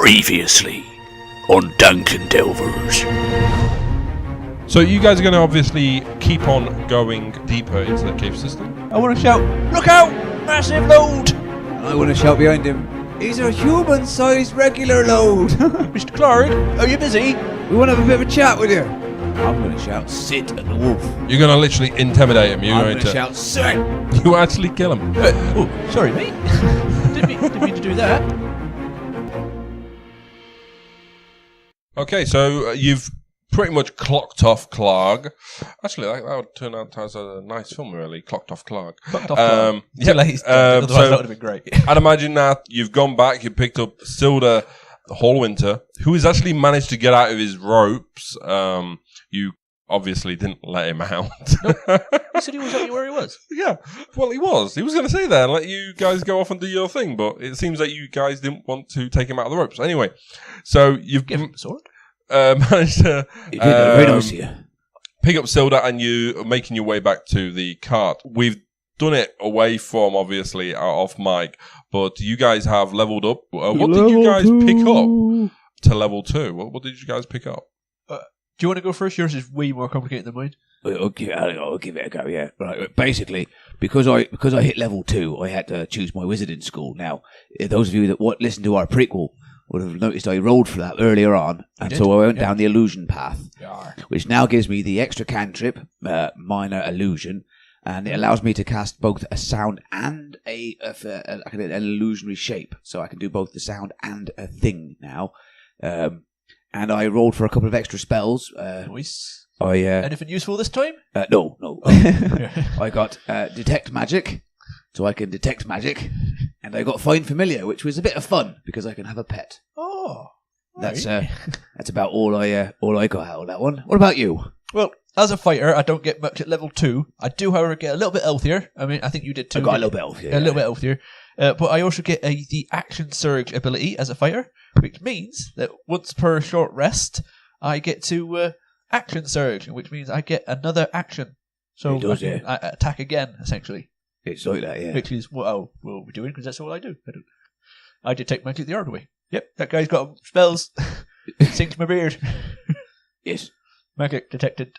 Previously on Duncan Delvers. So you guys are going to obviously keep on going deeper into the cave system. I want to shout, look out! Massive load! I want to shout behind him, he's a human-sized regular load. Mr. Clark, are you busy? We want to have a bit of a chat with you. I'm going to shout, sit at the wolf. You're going to literally intimidate him. You're I'm going going to shout, sit! You actually kill him. Oh, sorry, mate. Didn't mean to do that. Okay, so you've pretty much clocked off Clark. Actually, that would turn out as a nice film, really. Clocked off Clark. Clocked off Clark. Yeah, Otherwise that would have been great. I'd imagine that you've gone back, you picked up Silda Hallwinter, who has actually managed to get out of his ropes. You obviously didn't let him out. Nope. He said he was telling you where he was. Yeah, well, he was. He was going to say that and let you guys go off and do your thing, but it seems that you guys didn't want to take him out of the ropes. Anyway, so you've Give him a sword. Managed to Very nice here. pick up Silda and you are making your way back to the cart. We've done it away from, obviously, off mic, but you guys have leveled up. What did you guys pick up to level 2? What did you guys pick up? Do you want to go first? Yours is way more complicated than mine. Okay, I'll give it a go, yeah. Right, basically, because I hit level 2, I had to choose my wizarding school. Now, those of you that listen to our prequel would have noticed I rolled for that earlier on, and so I went down the illusion path, which now gives me the extra cantrip, minor illusion, and it allows me to cast both a sound and an illusionary shape, so I can do both the sound and a thing now. And I rolled for a couple of extra spells. Nice. Anything useful this time? No. I got detect magic, so I can detect magic, and I got find familiar, which was a bit of fun because I can have a pet. Oh, that's about all I got out of that one. What about you? Well, as a fighter, I don't get much at level 2. I do, however, get a little bit healthier. I mean, I think you did too. I got a little bit healthier. A little bit healthier. But I also get the action surge ability as a fighter, which means that once per short rest, I get to action surge, which means I get another action. So I attack again, essentially. It's like that, yeah. Which is what I will be doing, because that's all I do. I detect magic the hard way. Yep, that guy's got spells. Sinks my beard. Yes. Magic detected.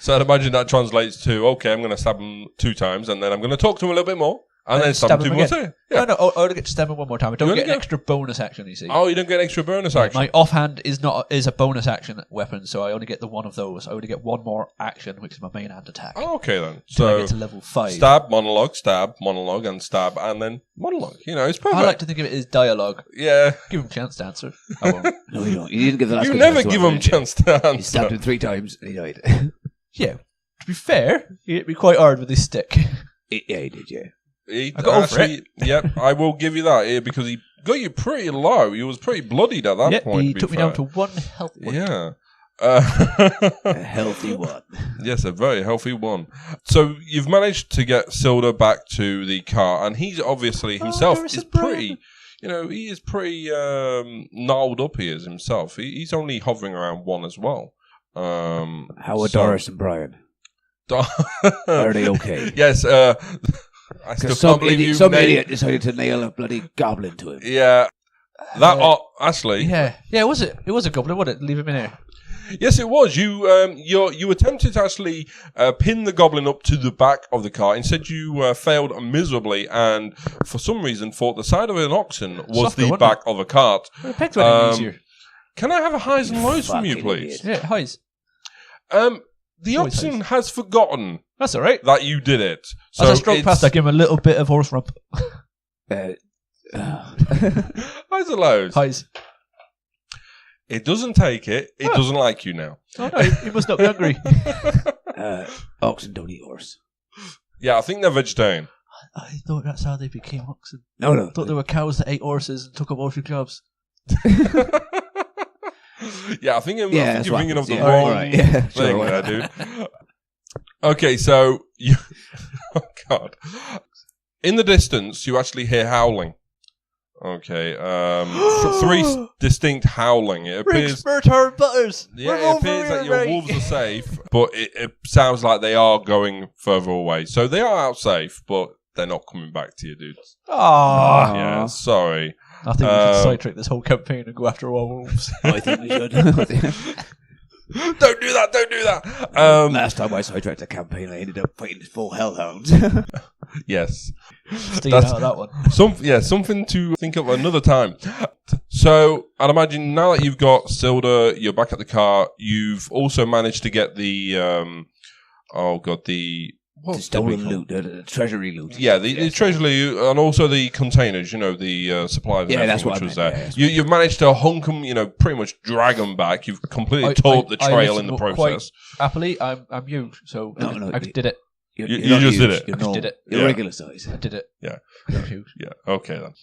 So I'd imagine that translates to, okay, I'm going to stab him 2 times, and then I'm going to talk to him a little bit more, and then stab him 2 more times. Yeah. No, I only get to stab him one more time. I don't get an extra bonus action, you see. Oh, you don't get an extra bonus action? My offhand is a bonus action weapon, so I only get the one of those. I only get one more action, which is my main hand attack. Oh, okay then. So I get to level 5. Stab, monologue, and stab, and then monologue. You know, it's perfect. I like to think of it as dialogue. Yeah. Give him a chance to answer. I won't. No, you don't. You didn't give the last You never give him a chance to answer. You stabbed him 3 times and he died. Yeah. To be fair, he hit me quite hard with his stick. Yeah, he did, yeah. I got over it. Yep, I will give you that, because he got you pretty low. You was pretty bloodied at that point. He took me down to 1 health point. Yeah. A healthy one. Yes, a very healthy one. So you've managed to get Silda back to the car, and he's obviously himself is pretty, he is pretty gnarled up. He is himself. He's only hovering around 1 as well. How are Doris and Brian? Are they okay? Yes. I still can't believe some idiot decided to nail a bloody goblin to him. Yeah. Actually. Yeah, it was a goblin, wasn't it? Leave him in here. Yes, it was. You attempted to actually pin the goblin up to the back of the car. Instead, you failed miserably, and for some reason thought the side of an oxen was the back of a cart. Well, the pegs went easier. Can I have a highs and lows from you, please? Yeah, highs. The oxen has forgotten. That's all right. That you did it. So as I stroke past, I give him a little bit of horse rump. Highs or lows? Highs. It doesn't take it. It doesn't like you now. Oh no, he must not be hungry. Oxen don't eat horse. Yeah, I think they're vegetarian. I thought that's how they became oxen. No. I thought there were cows that ate horses and took up all your jobs. Yeah, I think you're thinking of the wrong thing there, dude. Okay, so oh god, in the distance you actually hear howling. Okay, 3 distinct howling. It appears butters. Yeah, it appears that your wolves are safe, but it sounds like they are going further away. So they are out safe, but they're not coming back to you, dude. Oh, yeah, sorry. I think we should sidetrack this whole campaign and go after all wolves. I think we should. Don't do that. Don't do that. Last time I sidetracked a campaign, I ended up fighting 4 hellhounds. Yes. Staying out of that one. Something to think of another time. So I'd imagine now that you've got Silda, you're back at the car. You've also managed to get the The stolen loot, the treasury loot. Yeah, the treasury loot, and also the containers. The supplies. Yeah, that's what was I meant, there. yeah, You've managed to hunk them. Pretty much drag them back. You've completely taught the trail in the process. Quite happily, I'm huge, so I did it. You just did it. I just did it. You're regular size. I did it. Yeah. I'm huge. Yeah. Okay then.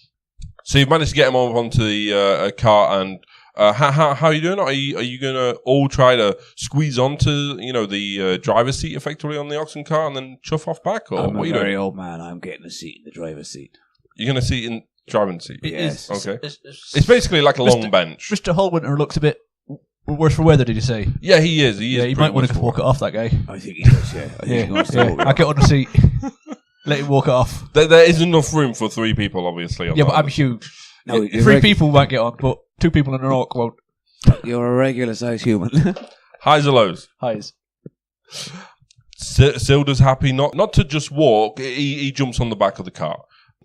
So you've managed to get them over onto the car, and how are you doing? Are you gonna all try to squeeze onto the driver's seat effectively on the oxen car and then chuff off back, or I'm what are a you very doing? old man. I'm getting a seat in the driver's seat. You're gonna sit in driving seat. Yes. Okay. It's basically like a long bench. Mr. Hullwinter looks a bit worse for weather. Did you say? Yeah, he is. He is. Yeah, you might want to walk it off, that guy. I think he does. Yeah. I think he wants to walk it I get on the seat. Let him walk it off. There is enough room for 3 people, obviously. Yeah, but I'm huge. No, 3 people might get on, but 2 people in an orc won't. You're a regular size human. Highs or lows? Highs. Silda's happy not to just walk. He jumps on the back of the car.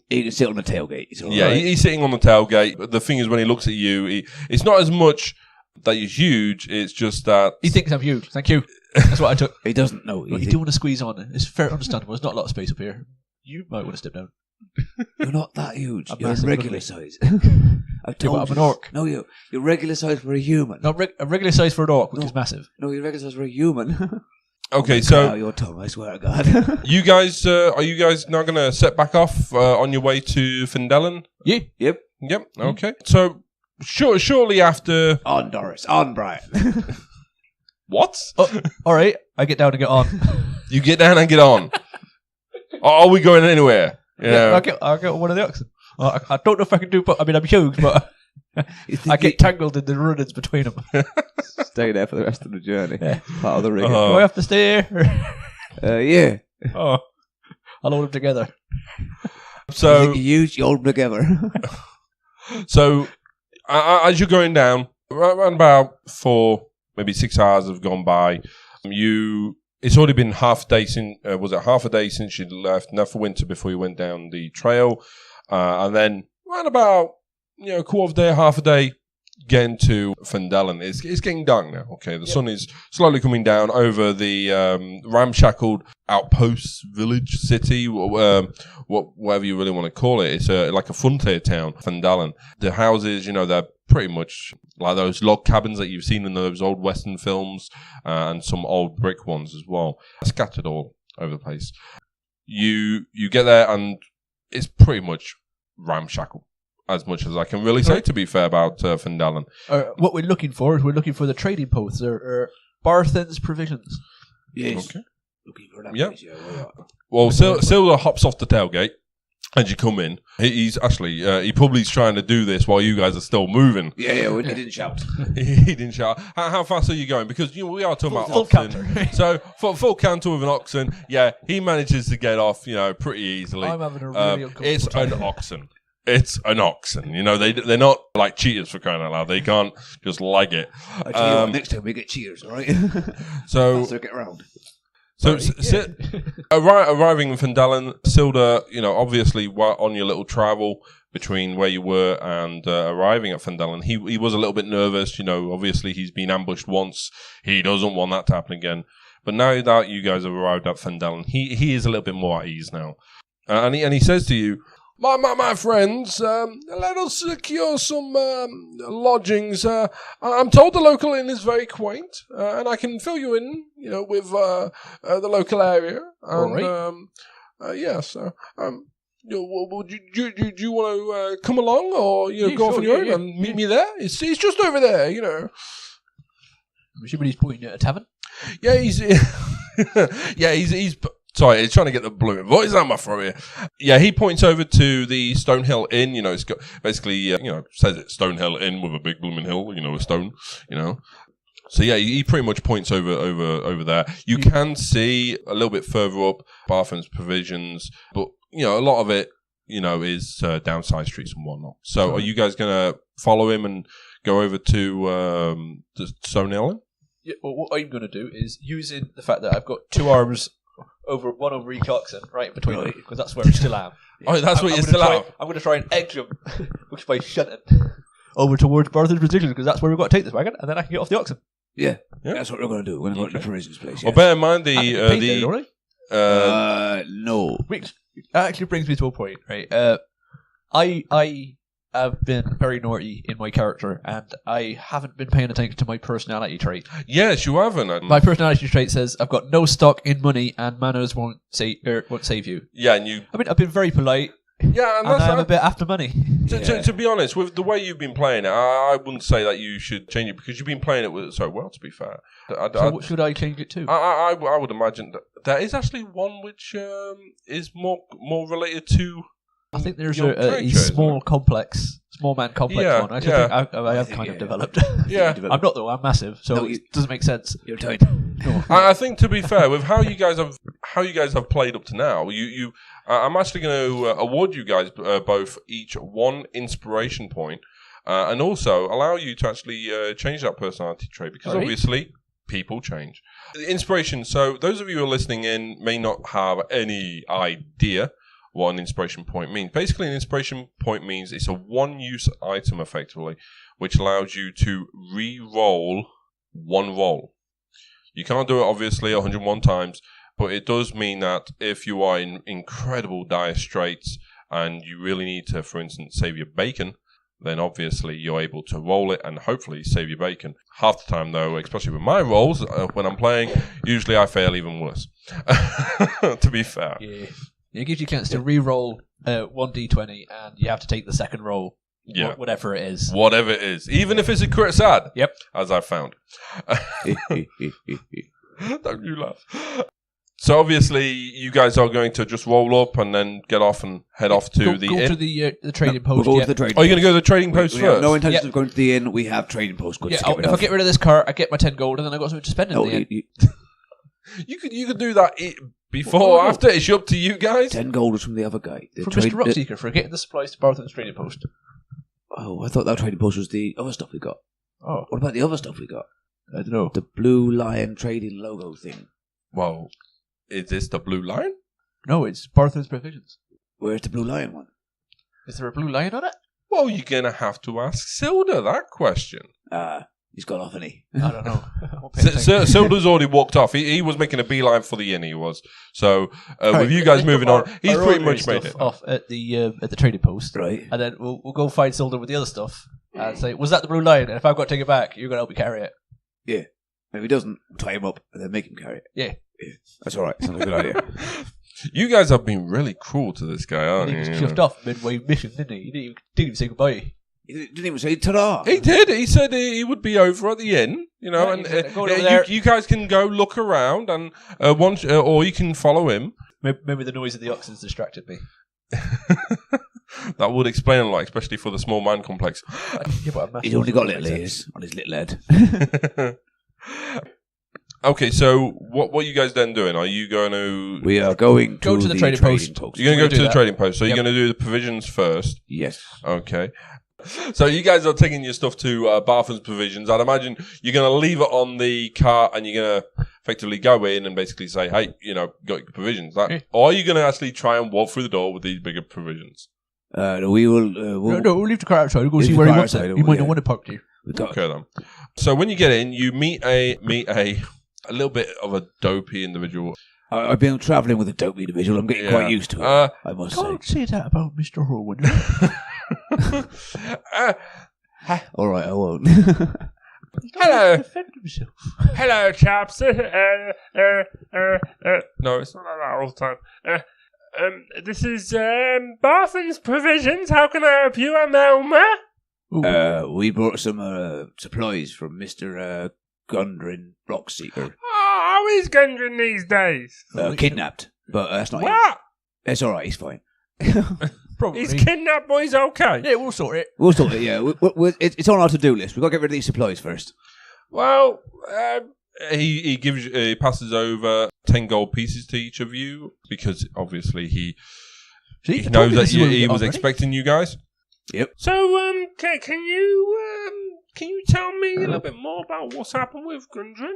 He can sit on the tailgate. It's all Yeah, right. he's sitting on the tailgate. But the thing is, when he looks at you, it's not as much that you're huge. It's just that He thinks I'm huge. Thank you. That's what I took. He doesn't know. But you do want to squeeze on. It's fair, understandable. There's not a lot of space up here. You might want to step down. You're not that huge. I'm You're massive, regular lovely. size. I've told but I'm you. an orc. No, you're regular size for a human. Not a regular size for an orc, which is massive. No, you're regular size for a human. okay. Cut So out your tongue, I swear to God. you guys, are you guys now going to set back off on your way to Findelen? Yeah. Yep. Yep. Okay. So shortly after. On, Doris. On, Brian. What? Oh, all right. I get down and get on. You get down and get on. Are we going anywhere? Yeah. I'll get on one of the oxen. I don't know if I can do, but I mean, I'm huge, but I get tangled in the runnings between them. Stay there for the rest of the journey. Yeah. Part of the rig. Do I have to stay here? Yeah. Oh, I'll hold them together. So you hold them together. So as you're going down, around about 4, maybe 6 hours have gone by. It's already been half a day since. Was it half a day since you left Neverwinter before you went down the trail, and then around about quarter of a day, half a day, getting to Findelen. It's getting dark now. Okay, the sun is slowly coming down over the ramshackled outpost village city, whatever you really want to call it. It's like a frontier town, Findelen. The houses, they're pretty much like those log cabins that you've seen in those old Western films, and some old brick ones as well, scattered all over the place. You get there and it's pretty much ramshackle, as much as I can really say, to be fair, about Findelen. What we're looking for is the trading posts, or Barthen's provisions. Yes. Okay. Looking for that. Yeah. Place, yeah. Well, Silda hops off the tailgate as you come in. He's actually, he probably is trying to do this while you guys are still moving. Yeah, he didn't shout. He didn't shout. How fast are you going? Because we are talking about full oxen. canter. So full canter with an oxen, he manages to get off, pretty easily. I'm having a really uncomfortable It's time. an oxen. It's an oxen. They're not like cheaters, for crying out loud. They can't just leg it. I tell you what, next time we get cheers, all right? So get round. So arriving in Findelen, Silda, obviously on your little travel between where you were and arriving at Findelen, he was a little bit nervous. Obviously he's been ambushed once. He doesn't want that to happen again. But now that you guys have arrived at Findelen, he is a little bit more at ease now. And he says to you, My friends, let us secure some lodgings. I'm told the local inn is very quaint, and I can fill you in, with the local area. And, all right. Yes. Do you want to come along, or go off on your own and meet me there? It's just over there, I'm assuming he's pointing at a tavern. Yeah, he's sorry, he's trying to get the blue voice out of my throat here. Yeah, he points over to the Stonehill Inn. It's got basically, says it's Stonehill Inn with a big blooming hill, a stone, So yeah, he pretty much points over there. You can see a little bit further up Barthen's provisions, but a lot of it, is down side streets and whatnot. So are you guys going to follow him and go over to Stone Ellen? Yeah, well, what I'm going to do is, using the fact that I've got two arms one over each oxen, right between me, because that's where I still am. Oh, that's where you still are. I'm going to try and edge him, which by shunting over towards Barthen's position, because that's where we've got to take this wagon, and then I can get off the oxen. Yeah, that's what we're going to do. We're going to go to the provisions place. Well, bear in mind no. Which actually brings me to a point, right? I have been very naughty in my character, and I haven't been paying attention to my personality trait. Yes, you haven't. My personality trait says I've got no stock in money, and manners won't save you. Yeah, and you. I mean, I've been very polite. Yeah, and I'm a bit after money. To be honest, with the way you've been playing it, I wouldn't say that you should change it, because you've been playing it so well, to be fair. So what should I change it to? I would imagine that there is actually one which is more related to. I think there's a small man complex one. I think I have kind of developed. Yeah. I'm not though. I'm massive, so it doesn't make sense. You're tiny. No. I think, to be fair, with how you guys have played up to now, I'm actually going to award you guys both each one inspiration point, and also allow you to actually change that personality trait, because obviously people change. Inspiration. So those of you who are listening in may not have any idea what an inspiration point means. Basically, an inspiration point means it's a one-use item, effectively, which allows you to re-roll one roll. You can't do it, obviously, 101 times, but it does mean that if you are in incredible dire straits and you really need to, for instance, save your bacon, then obviously you're able to roll it and hopefully save your bacon. Half the time, though, especially with my rolls, when I'm playing, usually I fail even worse, to be fair. Yeah. It gives you a chance to re-roll 1d20, and you have to take the second roll, whatever it is. Whatever it is. Even if it's a crit sad. Yep. As I found. Don't you laugh. So obviously, you guys are going to just roll up and then get off and head off to the inn? Go to the trading post. Are you going to go to the trading post first? Have no intention of going to the inn. We have trading post. If I get rid of this cart, I get my 10 gold, and then I got something to spend in the inn. You could do that before or after. It's up to you guys. 10 gold was from the other guy. From Mr. Rockseeker for getting the supplies to Barthen's trading post. Oh, I thought that trading post was the other stuff we got. Oh. What about the other stuff we got? I don't know. The Blue Lion trading logo thing. Well, is this the Blue Lion? No, it's Barthen's Provisions. Where's the Blue Lion one? Is there a Blue Lion on it? Well, you're going to have to ask Silda that question. He's gone off, hasn't he? I don't know. Silda's already walked off. He was making a beeline for the inn, he was. So, with you guys moving on, he's pretty much made it. Off at the trading post. Right. And then we'll go find Silda with the other stuff and say, was that the Blue Lion? And if I've got to take it back, you're going to help me carry it. Yeah. If he doesn't, tie him up and then make him carry it. Yeah. That's all right. Sounds like a good idea. You guys have been really cruel to this guy, aren't you? He was chuffed off midway mission, didn't he? He didn't even say goodbye. He didn't even say ta-da. He did. He said he would be over at the inn, and you guys can go look around, and or you can follow him. Maybe the noise of the oxens distracted me. That would explain a lot, especially for the small man complex. He's only got little ears on his little head. Okay, so what are you guys then doing? Are you going to... We are going to the trading post. You're going to go to the trading post, so you're going to do the provisions first? Yes. Okay. So you guys are taking your stuff to Barthen's Provisions. I'd imagine you're going to leave it on the cart and you're going to effectively go in and basically say, hey, got your provisions. Or are you going to actually try and walk through the door with these bigger provisions? No, we will... we'll leave the cart outside. We'll go see where he wants it. He might not want to park to you. Okay, then. So when you get in, you meet a little bit of a dopey individual. I've been travelling with a dopey individual. I'm getting quite used to it, I must say. Can't say that about Mr. Horwood. All right, I won't. Hello. Hello, chaps. No, it's not like that all the time. This is Barthen's Provisions. How can I help you? I'm Elmer. We brought some supplies from Mr. Gundren Rockseeker. How is Gundren these days? Kidnapped, but that's not what? Him. It's all right. He's fine. Probably. He's kidnapped, but he's okay. Yeah, we'll sort it. We'll sort it. Yeah, it's on our to-do list. We've got to get rid of these supplies first. Well, he passes over 10 gold pieces to each of you because obviously he See, he I knows told you that this was he was already. expecting you guys. Yep. So, can you tell me a little bit more about what's happened with Gundren?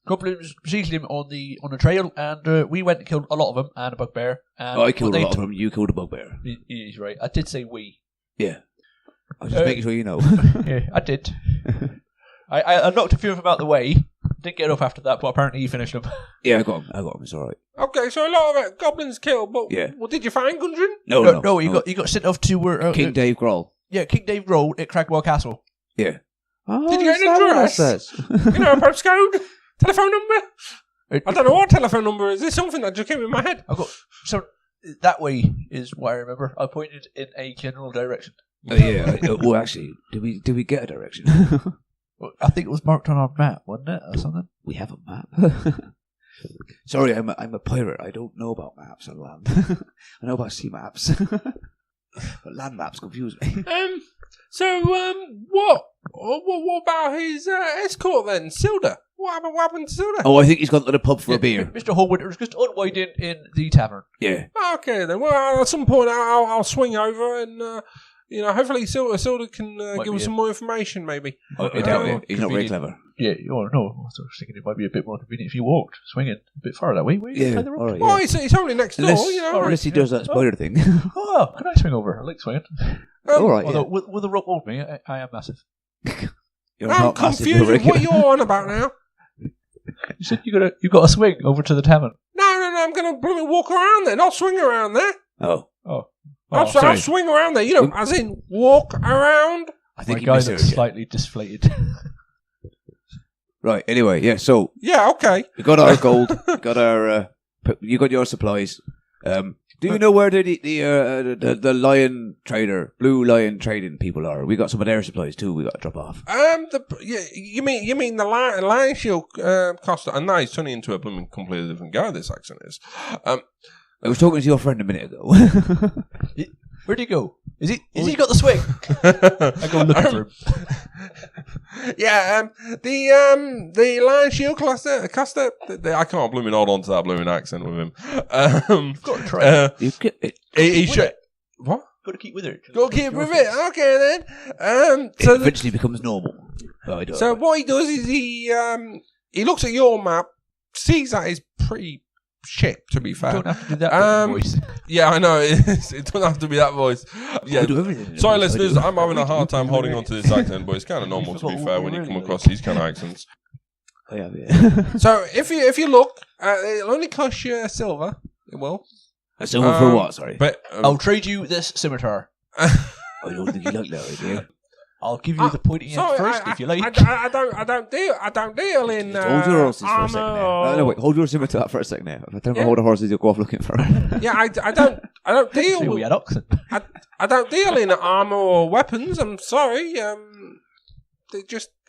Goblins seized him on the trail, and we went and killed a lot of them, and a bugbear. And I killed a lot of them. You killed a bugbear. He's right. I did say we. Yeah. I was just making sure you know. Yeah, I did. I knocked a few of them out the way. Didn't get up after that, but apparently he finished them. Yeah, I got him. It's all right. Okay, so a lot of goblins killed, but Yeah. Well, did you find Gundren? No, you got sent off to King Dave Grohl. Yeah, King Dave Road at Cragwell Castle. Yeah. Oh, Did you get an address? You know, a postcode, telephone number. I don't know what telephone number is. This something that just came in my head. I got so that way is what I remember. I pointed in a general direction. Oh yeah. Well, actually, did we get a direction? Well, I think it was marked on our map, wasn't it, or something? We have a map. Sorry, I'm a pirate. I don't know about maps on land. I know about sea maps, but land maps confuse me. What about his escort then, Silda? What happened to Silda? Oh, I think he's gone to the pub for a beer. Mr. Hallwinter was just unwinding in the tavern. Yeah. Okay then. Well, at some point I'll swing over and hopefully Silda can give us some more information. Maybe. I doubt it. He's not very clever. Yeah. Oh no. I was thinking it might be a bit more convenient if you walked, swinging a bit far that way. Yeah. All right, Oh, it's only next door. Unless he does that spider thing. Oh, can I swing over? I like swinging. All right. Although with the rope hold me, I am massive. You're I'm not massive, confused you're with what you're on about now. You said you got to swing over to the tavern. No, I'm going to blooming walk around there, not swing around there. Oh. I'll swing around there, as in walk around. I think My you guys misheard are you. slightly deflated. Right, anyway, yeah, so Yeah, okay. we got our gold, you got your supplies. Do you know where the lion trader, blue lion trading people are? We got some of their supplies too. We got to drop off. You mean the lion shield cost? And now he's turning into a blooming completely different guy. This accent is. I was talking to your friend a minute ago. Where'd he go? Is he got the swing? I go looking for him. Yeah, the lion shield cluster. I can't blooming hold on to that blooming accent with him. You've got to try. He should. What? Got to keep with it. Go keep with it. Okay then. It eventually becomes normal. So what he does is he looks at your map, sees that it's pretty shit, to be fair. You don't have to do that voice. Yeah, I know. It doesn't have to be that voice. Yeah. do everything. Sorry, listeners, I'm having a hard time holding on to this accent, but it's kind of normal, to be fair, when you come across these kind of accents. Oh, yeah. So if you look, it'll only cost you silver. It will. A silver for what? Sorry. But I'll trade you this scimitar. I don't think you like that idea. I'll give you the pointy end first if you like. I don't deal in Hold your horses for a second now. No, wait. Hold your scimitar for a second now. If I tell them to hold the horses, you'll go off looking for it. Yeah, I don't deal. See, we had oxen. I don't deal in armor or weapons. I'm sorry.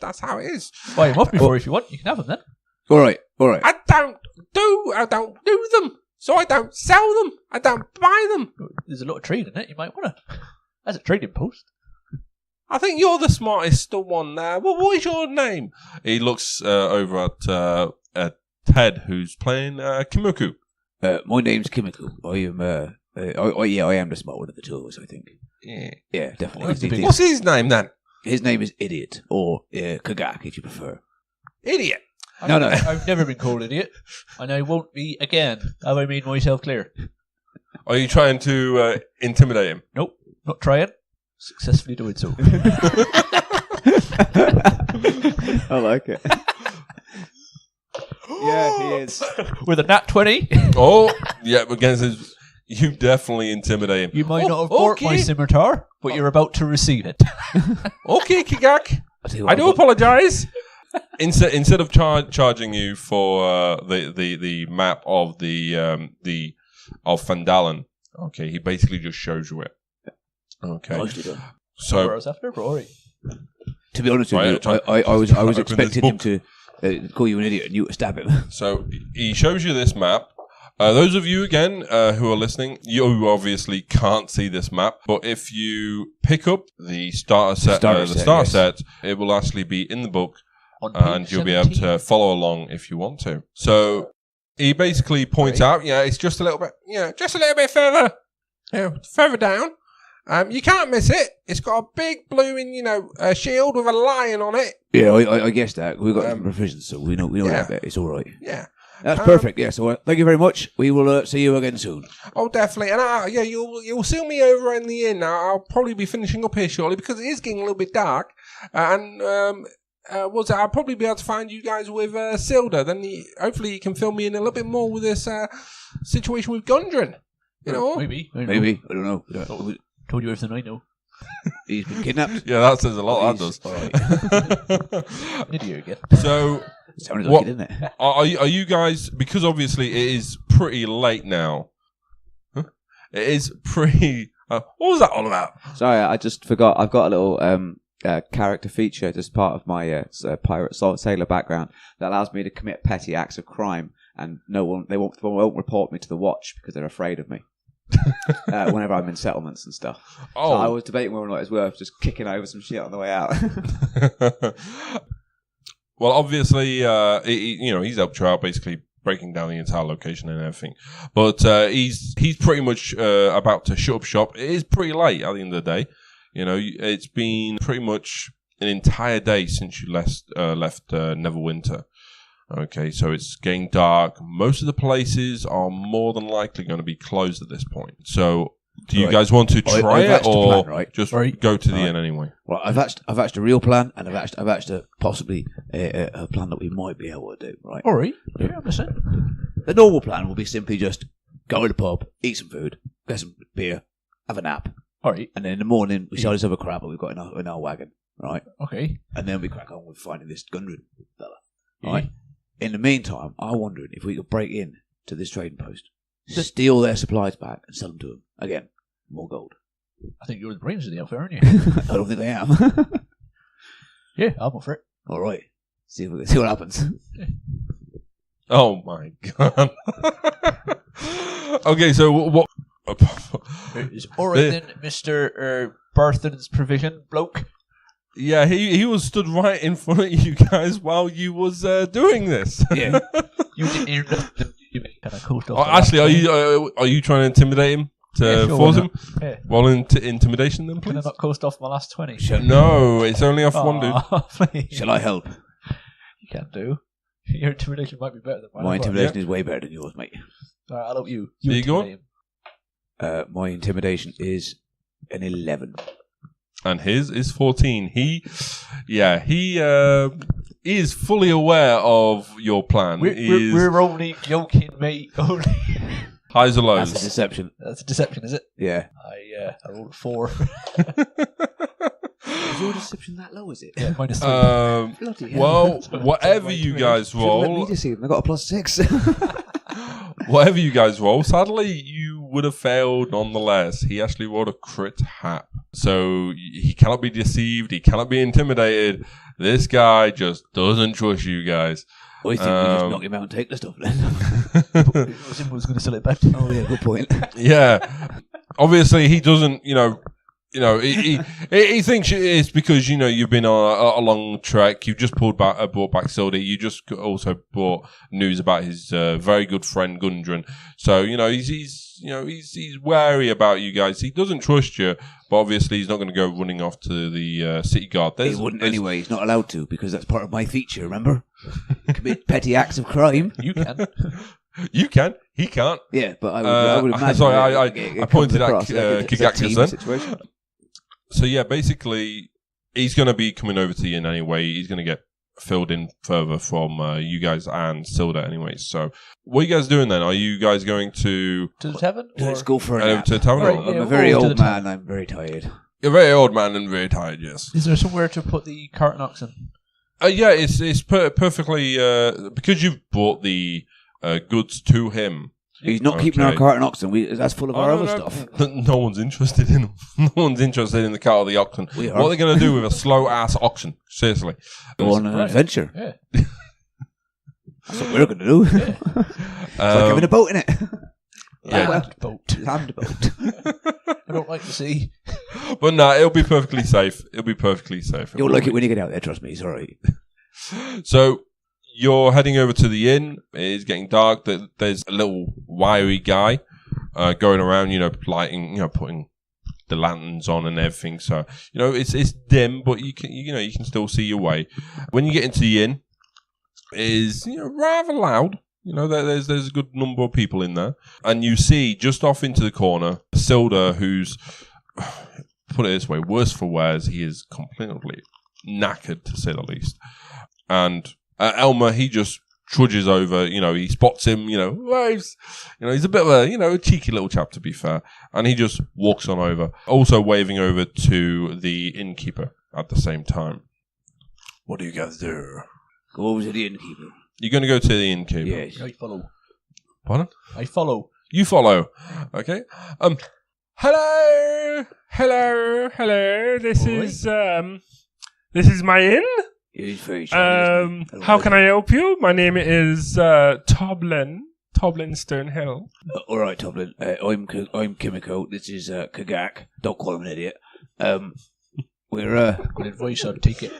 That's how it is. Buy them off before if you want. You can have them then. All right. I don't do them. So I don't sell them. I don't buy them. There's a lot of trade in it. You might want to. As a trading post. I think you're the smartest one there. Well, what is your name? He looks over at Ted, who's playing Kimiku. My name's Kimiko. I am. I am the smart one of the two of us, I think. Yeah, definitely. What's his name then? His name is Idiot, or Kagak, if you prefer. Idiot. No. I've never been called idiot, and I won't be again. Have I made myself clear? Are you trying to intimidate him? Nope, not trying. Successfully doing so. I like it. Yeah, he is. With a nat 20. Oh, yeah, against his... You definitely intimidate him. You might not have bought my scimitar, but you're about to receive it. Okay, Kigak. I do apologise. Instead of charging you for the map of of Fandalen, okay, he basically just shows you it. Okay. Nicely done. So, after Rory. To be honest with you, I was expecting him to call you an idiot and you stab him. So he shows you this map. Those of you again who are listening, you obviously can't see this map, but if you pick up the starter set, it will actually be in the book, and you'll be able to follow along if you want to. So he basically points out, it's just a little bit, further, further down. You can't miss it. It's got a big blooming, a shield with a lion on it. Yeah, I guess that. We've got some provisions, so we know that bit. It's all right. Yeah. That's perfect. Yeah, so thank you very much. We will see you again soon. Oh, definitely. And you'll see me over in the inn. I'll probably be finishing up here shortly because it is getting a little bit dark. And I'll probably be able to find you guys with Silda. Then hopefully you can fill me in a little bit more with this situation with Gundren. Maybe. I don't know. Told you everything I know. He's been kidnapped. Yeah, that says a lot. That does. All right. Idiot again. So, sounded like it, didn't it? are you guys? Because obviously it is pretty late now. Huh? It is pretty. What was that all about? Sorry, I just forgot. I've got a little character feature as part of my pirate sailor background that allows me to commit petty acts of crime, and they won't report me to the watch because they're afraid of me. Whenever I'm in settlements and stuff. Oh, so I was debating whether or not it's worth just kicking over some shit on the way out. Well, obviously, he's helped you out, basically breaking down the entire location and everything. But he's pretty much about to shut up shop. It is pretty late at the end of the day. It's been pretty much an entire day since you left Neverwinter. Okay, so it's getting dark. Most of the places are more than likely going to be closed at this point. So, do you guys want to try it, or just go to the inn anyway? Well, I've hatched a real plan, and I've hatched a possibly a plan that we might be able to do. Right. All right. Yeah, I'm listening. The normal plan will be simply just go to the pub, eat some food, get some beer, have a nap. All right. And then in the morning, we sell this other crap that we've got in our wagon. Right. Okay. And then we crack on with finding this Gundren fella. Right. In the meantime, I'm wondering if we could break in to this trading post, steal their supplies back, and sell them to them. Again, more gold. I think you're the brains of the outfit, aren't you? I don't think they am. Yeah, I'm up for it. All right. See what happens. Oh, my God. Okay, so what... All right, then, Mr. Barthen's provision bloke. Yeah, he was stood right in front of you guys while you was doing this. Yeah. You didn't hear nothing. Kind of coast off. Actually, are you trying to intimidate him to force him? Yeah. Well, intimidation then, Can I please. not coast off my last 20? No, it's only off one dude. Please. Shall I help? You can't do. Your intimidation might be better than mine. My intimidation is way better than yours, mate. All right, I'll help you. There you go. intimidate him. My intimidation is an 11. And his is 14. He is fully aware of your plan. We're only joking, mate. Only. Highs or lows? That's a deception. That's a deception, is it? Yeah. I rolled a 4. Is your deception that low, is it? Yeah, minus 3. Bloody hell. Well, whatever you guys Should've let me roll, deceive them. I got a +6. whatever you guys roll, sadly, you would have failed nonetheless. He actually rolled a crit hap. So he cannot be deceived. He cannot be intimidated. This guy just doesn't trust you guys. I think we just knock him out and take the stuff then. Simba was going to sell it back. Oh, yeah, good point. Yeah. Obviously, he doesn't, he thinks it's because, you've been on a long trek. You've just brought back Sildy. You just also brought news about his very good friend Gundren. So, he's wary about you guys. He doesn't trust you, but obviously he's not going to go running off to the city guard. He wouldn't anyway. He's not allowed to because that's part of my feature, remember? Commit petty acts of crime. You can. You can. He can't. Yeah, but I would imagine... Sorry, I pointed at Kigakis then. Situation. So yeah, basically, he's going to be coming over to you in anyway. He's going to get filled in further from you guys and Silda anyway. So what are you guys doing then? Are you guys going to To the tavern? Let's go for a over nap. to the tavern? Right, or- yeah. I'm a very Go to old the man. I'm very tired. You're a very old man and very tired, yes. Is there somewhere to put the cart and oxen? Yeah, it's perfectly... because you've brought the goods to him. He's not keeping our cart and oxen. That's full of our other stuff. No one's interested in them. No one's interested in the cart or the oxen. We What are. are they going to do with a slow-ass oxen? Seriously. Go on an adventure. Yeah. That's what we're going to do. It's like having a boat in it. Yeah. Land boat. I don't like the sea. But no, it'll be perfectly safe. It'll be perfectly safe. You'll like it when you get out there, trust me. It's all right. So You're heading over to the inn. It is getting dark. There's a little wiry guy going around, lighting, putting the lanterns on and everything. So, it's dim, but you can still see your way. When you get into the inn, it is rather loud. There's a good number of people in there, and you see just off into the corner Silda, who's, put it this way, worse for wears. He is completely knackered, to say the least. And Elmer, he just trudges over. He spots him. Waves. He's a bit of a cheeky little chap, to be fair, and he just walks on over, also waving over to the innkeeper at the same time. What do you guys do? Go over to the innkeeper. You're going to go to the innkeeper? Yes. I follow. Pardon? I follow. You follow. Okay. Hello. This is my inn. He's very sorry. How can I help you? My name is Toblin Stonehill. All right, Toblin. I'm Kimiko. This is Kagak. Don't call him an idiot. We're Good advice, I'll take it.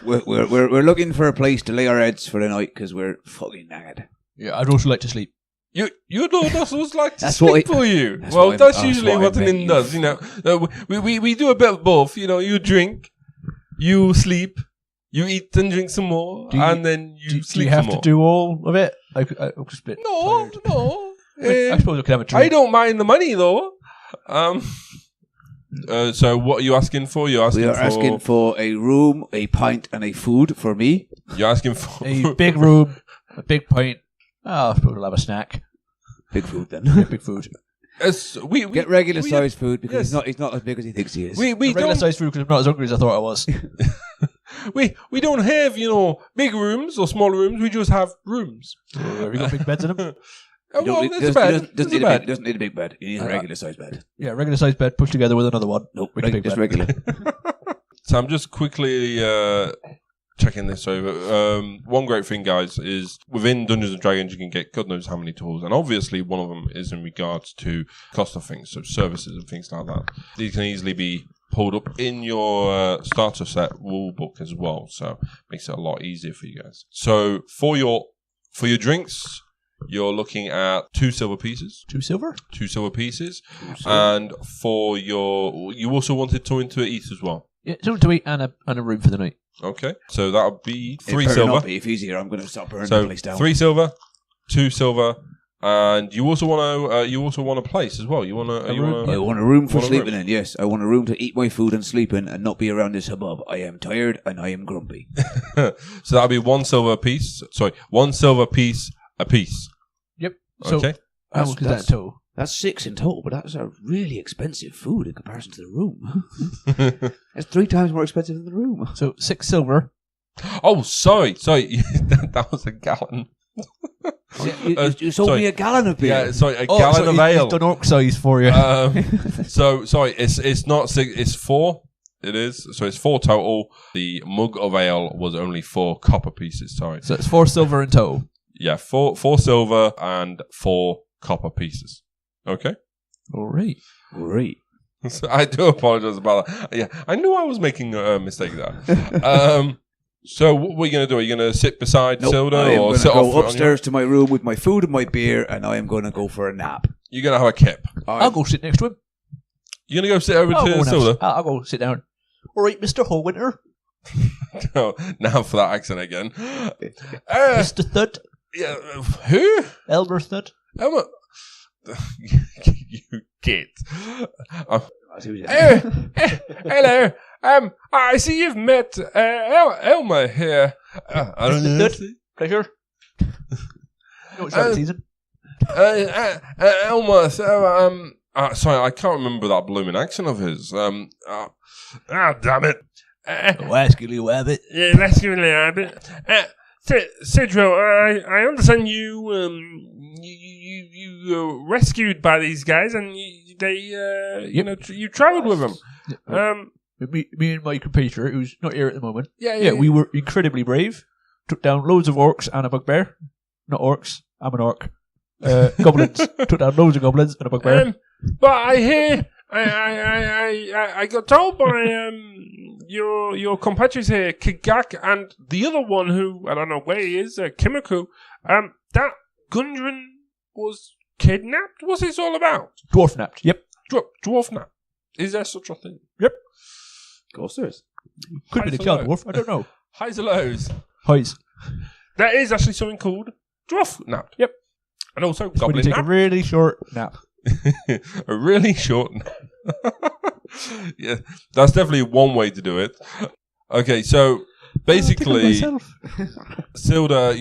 we're looking for a place to lay our heads for the night because we're fucking knackered. Yeah, I'd also like to sleep. You don't also like to That's sleep what for you. that's Well, what that's I'm- usually that's what what an I inn meant. does. We do a bit of both. You drink, you sleep, you eat and drink some more, and then you Do sleep you have some more. to do all of it? I'm just a bit No. tired. I suppose I could have a drink. I don't mind the money though. So what are you asking for? We are asking for a room, a pint, and a food for me. You're asking for A big room, a big pint. I suppose I'll have a snack. Big food then. Yeah, big food. we Get regular sized food because yes. he's not as big as he thinks he is. we Regular don't sized food because I'm not as hungry as I thought I was. we don't have big rooms or small rooms. We just have rooms. Have you got big beds in them? Oh, well, He there's a bed. There's a bed. doesn't need a big bed. He needs a regular sized bed. Yeah, regular sized bed pushed together with another one. Nope, With a big just bed. regular. So I'm just quickly checking this over. One great thing, guys, is within Dungeons and Dragons you can get God knows how many tools, and obviously one of them is in regards to cost of things, so services and things like that. These can easily be pulled up in your starter set rule book as well, so makes it a lot easier for you guys. So for your drinks, you're looking at 2 silver pieces. 2 silver? 2 silver pieces. And for you also wanted something to eat as well. Yeah, something to eat and a room for the night. Okay, so that would be 3 It better silver. not be. If he's here, I'm going to start burning the So place down. 3 silver, 2 silver, and you also want a place as well. You want I want a room for want a sleeping room. in, yes. I want a room to eat my food and sleep in and not be around this hubbub. I am tired and I am grumpy. So that'll be 1 silver piece. Sorry, 1 silver piece a piece. Yep. So Okay. how much is that in total? That's 6 in total, but that's a really expensive food in comparison to the room. It's 3 times more expensive than the room. So 6 silver. Oh, sorry. That was a gallon. You sold sorry. me a gallon of beer. Yeah, sorry, a gallon of ale. He's done orc size for you. So sorry, it's not 6. It's 4. It is. So it's 4 total. The mug of ale was only 4 copper pieces. Sorry. So it's 4 silver in total. Yeah, 4 silver and 4 copper pieces. Okay. All right. Great. So I do apologize about that. Yeah, I knew I was making a mistake there. So what are you going to do? Are you going to sit beside Silda I am or going to sit off go on upstairs to my room with my food and my beer, and I am going to go for a nap. You're going to have a kip. I'll go sit next to him. You're going to go sit over I'll to go, Silda? I'll go sit down. All right, Mr. Hallwinter. No, now for that accent again. Mr. Thud. Yeah, who? Elmer Thud. Emma. You git. Hello. I see you've met Elmer here. I don't know. Pleasure. No, it's not season. Elmer. So sorry, I can't remember that blooming accent of his. Damn it. Ask you a bit. Yeah, let's give it a bit. Cedro, I understand you rescued by these guys, and you travelled with them. Me and my compatriot, who's not here at the moment. Yeah, We were incredibly brave. Took down loads of orcs and a bugbear. Not orcs. I'm an orc. Goblins. Took down loads of goblins and a bugbear. But I hear I got told by your compatriots here, Kigak, and the other one who I don't know where he is, Kimiku. That Gundren was kidnapped. What's this all about? Dwarf napped. Yep. Dwarf nap. Is there such a thing? Yep. Of course there is. Could be the child dwarf. I don't know. Highs or lows? Highs. There is actually something called dwarf nap. Yep. And also When you goblin take a nap. really short nap. A really short. Yeah, that's definitely one way to do it. Okay, so basically, Silda,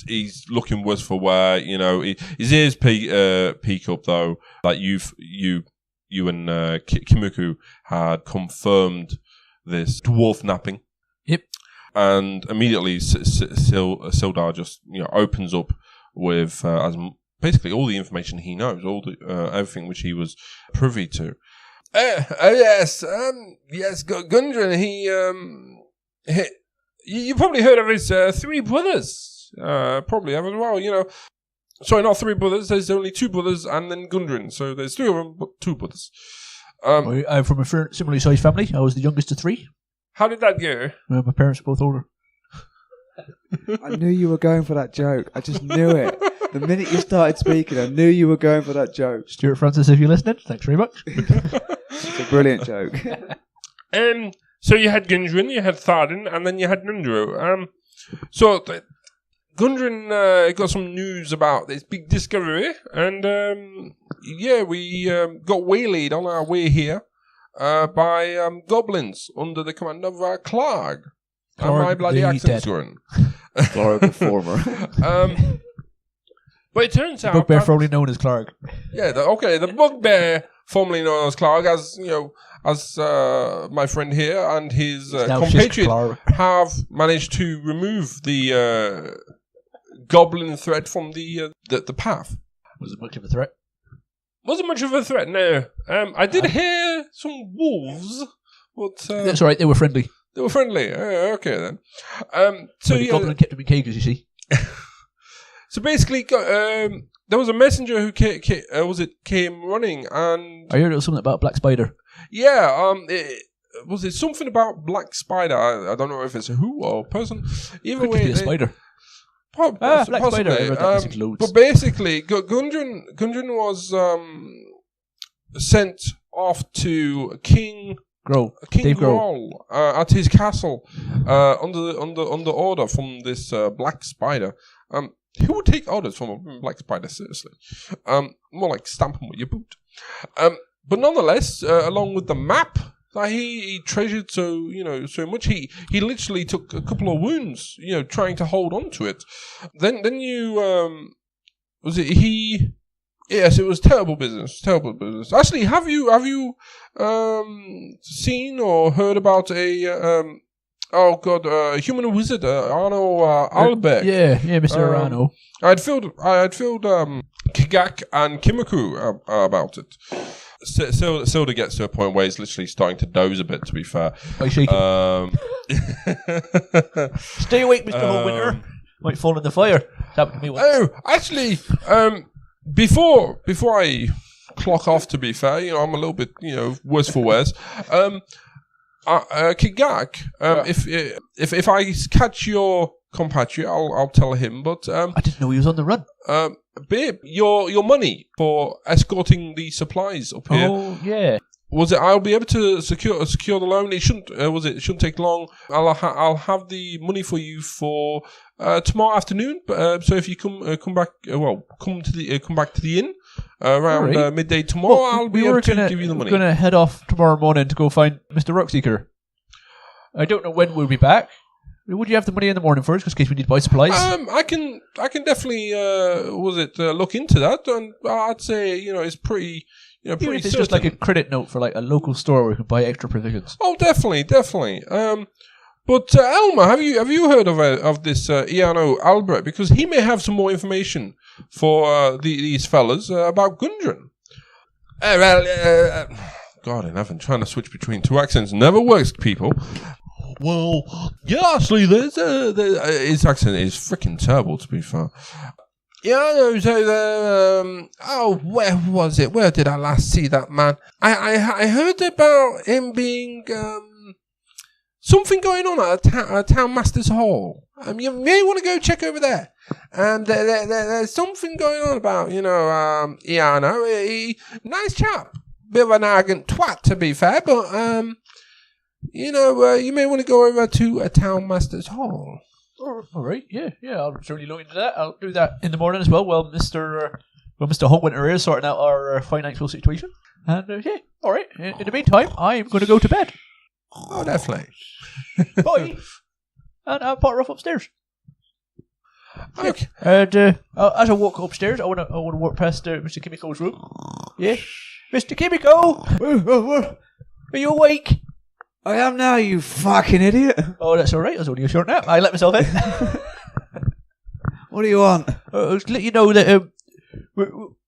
he's looking worse for wear. His ears peak up though. Like you and Kimiku had confirmed this dwarf napping. Yep. And immediately Sildar just opens up with basically all the information he knows, all the everything which he was privy to. Yes, Gundren. He you probably heard of his three brothers. Probably have as well. Sorry, not three brothers. There's only two brothers, and then Gundren. So there's three of them, but two brothers. I'm from a similarly sized family. I was the youngest of three. How did that go? My parents were both older. I knew you were going for that joke. I just knew it. The minute you started speaking, I knew you were going for that joke. Stuart Francis, if you're listening, thanks very much. It's a brilliant joke. So you had Gundren, you had Tharden, and then you had Nundro. So Gundren got some news about this big discovery, and we got waylaid on our way here by goblins under the command of Clark. And my bloody accent's going. Clark the former. But it turns out Bugbear formerly known as Clark. Yeah, the bugbear formerly known as Clark, as my friend here and his compatriot have managed to remove the goblin threat from the path. Was it much of a threat? Wasn't much of a threat, no. I did hear some wolves, but that's all right. They were friendly. They were friendly. Okay then. The goblin kept them in cages. You see. So basically, there was a messenger who came running, and I heard it was something about a black spider. Yeah, was it something about black spider? I don't know if it's a who or a person. Either Could way, be a spider. Black spider. I read that but basically, Gundren was sent off to King Grohl at his castle under order from this black spider. Who would take orders from a black spider? Seriously, more like stamp him with your boot. But nonetheless, along with the map that he treasured so much, he literally took a couple of wounds, trying to hold on to it. Then you was it he? Yes, it was terrible business. Terrible business. Actually, have you seen or heard about a human wizard, Arno Albeck? Yeah, Mr. Arano. I'd filled Kigak and Kimiku about it. Silda gets to a point where he's literally starting to doze a bit, to be fair. By shaking. Stay awake, Mr. Hallwinter. Might fall in the fire. That happened to me once. Oh, actually, before I clock off, to be fair, I'm a little bit, worse for wears. Kigak, if I catch your compatriot, I'll tell him. But I didn't know he was on the run. Babe, your money for escorting the supplies up here. Oh yeah. Was it? I'll be able to secure the loan. It shouldn't. It shouldn't take long. I'll have the money for you for tomorrow afternoon. So if you come back to the inn around midday tomorrow, I'll be able to give you the money. We're going to head off tomorrow morning to go find Mr. Rockseeker. I don't know when we'll be back. Would you have the money in the morning first, just in case we need to buy supplies? I can definitely look into that, and I'd say it's pretty pretty. Even if it's certain. just like a credit note for like a local store where you can buy extra provisions. Oh, definitely. But Elmer, have you heard of this Iano Albrecht? Because he may have some more information for these fellas about Gundren. God in heaven, trying to switch between two accents never works, people. Well, yeah, actually, his accent is freaking terrible, to be fair. Yeah, I know. So, where was it? Where did I last see that man? I heard about him being something going on at a town master's hall. You may want to go check over there. And there's something going on about, Iano. Nice chap. Bit of an arrogant twat, to be fair, but, you may want to go over to a town master's hall. All right, yeah, I'll certainly look into that. I'll do that in the morning as well. Well, Mr. Hallwinter is sorting out our financial situation. And, yeah, all right. In the meantime, I'm going to go to bed. Oh, definitely. Bye. And I'll potter off upstairs. Okay. And as I walk upstairs, I want to walk past Mr. Kimiko's room. Yeah, Mr. Kimiko, are you awake? I am now, you fucking idiot. Oh, that's all right. I was only a short nap. I let myself in. What do you want? I was to let you know that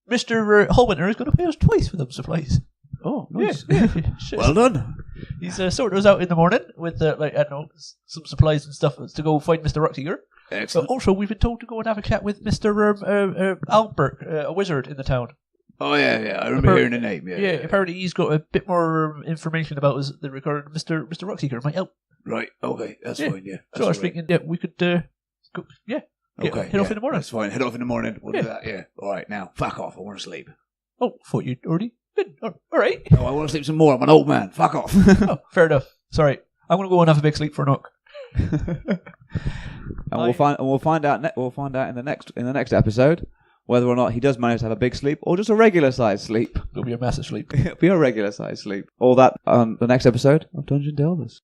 Mr. Hallwinter is going to pay us twice for them supplies. Oh, nice. Yeah. Well done. He's sorting us out in the morning with, some supplies and stuff to go find Mr. Ruckseeker. Excellent. But also, we've been told to go and have a chat with Mr. Albert, a wizard in the town. Oh, yeah. I remember hearing the name. Yeah, apparently he's got a bit more information about us that regarding Mr. Ruckseeker. Might help. Right, okay, that's fine, yeah. So I was thinking that we could, go, okay, head off in the morning. That's fine, head off in the morning. We'll do that, yeah. All right, now, fuck off, I want to sleep. Oh, thought you'd already been. All right. No, I want to sleep some more, I'm an old man, fuck off. Oh, fair enough. Sorry. I'm going to go and have a big sleep for a knock. And we'll find out in the next episode whether or not he does manage to have a big sleep or just a regular sized sleep. It'll be a massive sleep. It'll be a regular sized sleep. All that on the next episode of Dungeon Delvers.